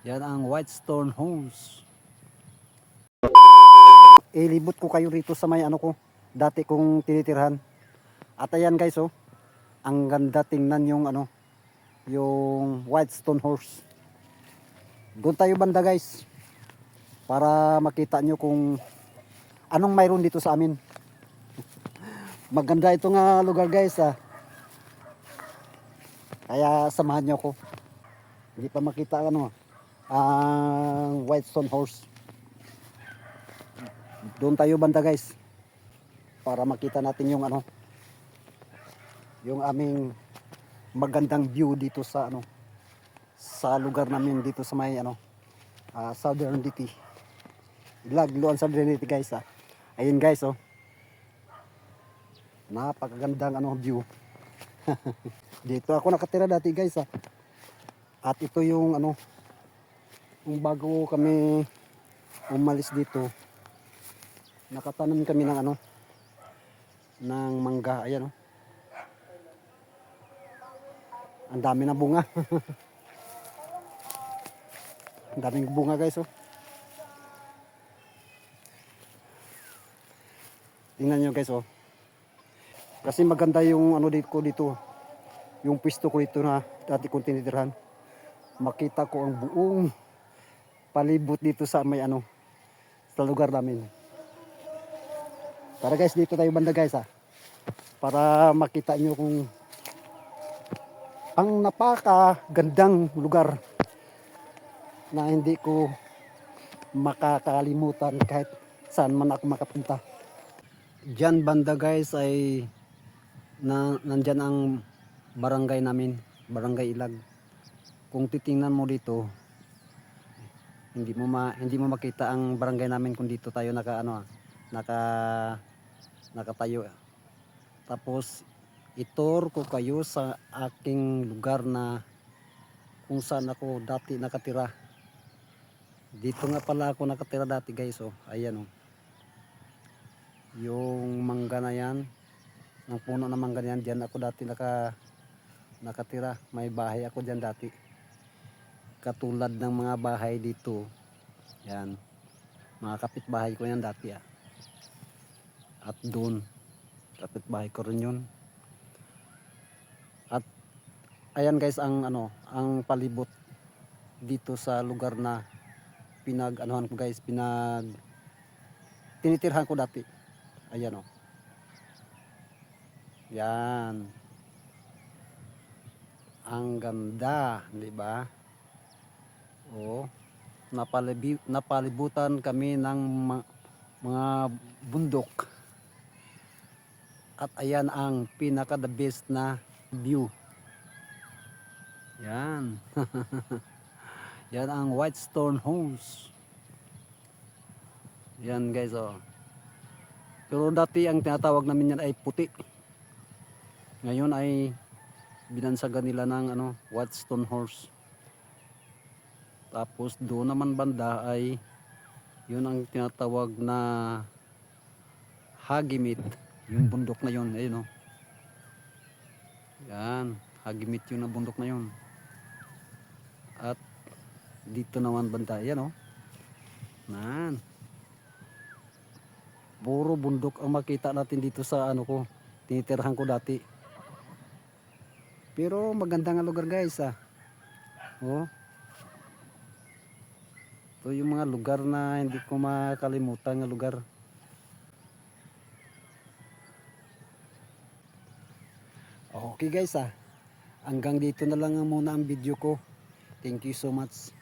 Yan ang Whitestone Homes. Ilibot ko kayo rito sa may ano ko, dati kong tinitirhan. At ayan guys oh, ang ganda tingnan yung ano, yung Whitestone House. Doon tayo banda guys, para makita nyo kung anong mayroon dito sa amin. Maganda ito nga lugar guys ah. Kaya samahan nyo ako. Hindi pa makita ano, ang Whitestone House. Doon tayo banda guys, para makita natin yung ano, yung aming magandang view dito sa ano, sa lugar namin dito sa may ano, Southern City. Ilagloan Southern City guys ah. Ayun guys oh. Napakagandang ano view. Dito ako nakatira dati guys ah. At ito yung ano, yung bago kami umalis dito, nakatanim kami ng ano, ng mangga. Ayan oh. Ang dami na bunga. Ang daming bunga guys oh. Tingnan nyo guys oh. Kasi maganda yung ano dito, yung pwesto ko dito na dati kong tinitirhan. Makita ko ang buong palibot dito sa may ano, sa lugar namin. Tara guys, dito tayo banda guys ah. Para makita nyo kung ang napakagandang lugar na hindi ko makakalimutan kahit saan man ako makapunta. Diyan banda guys ay nandyan ang barangay namin, Barangay Ilag. Kung titingnan mo dito, hindi mo makita ang barangay namin kung dito tayo nakatayo. Tapos itur ko kayo sa aking lugar na kung saan ako dati nakatira. Dito nga pala ako nakatira dati guys oh. Ayan oh. Yung mangga na yan, ng puno ng mangga na yan, diyan ako dati nakatira. May bahay ako diyan dati. Katulad ng mga bahay dito. Yan. Mga kapitbahay ko yan dati ah. At doon, kapitbahay ko rin yun. At ayan guys ang ano, ang palibot dito sa lugar na pinag-anuhan ko guys, tinitirhan ko dati. Ayan oh. Yan. Ang ganda, di ba? Oh, napalibutan kami ng mga bundok. At ayan ang pinaka the best na view. Yan. Yan ang Whitestone Homes. Yan guys oh. Pero dati ang tinatawag namin yan ay puti. Ngayon ay binansagan nila ng ano, Whitestone House. Tapos doon naman banda ay yun ang tinatawag na Hagimit. Yung bundok na yun, ayun oh. Yan, Hagimit yun ang bundok na yun. At dito naman banda, yan oh. Nan. Puro bundok ang makita natin dito sa ano ko, tinitirhan ko dati. Pero maganda nga lugar guys ah. Oh. Ito yung mga lugar na hindi ko makalimutan nga lugar. Okay guys ah. Hanggang dito na lang muna ang video ko. Thank you so much.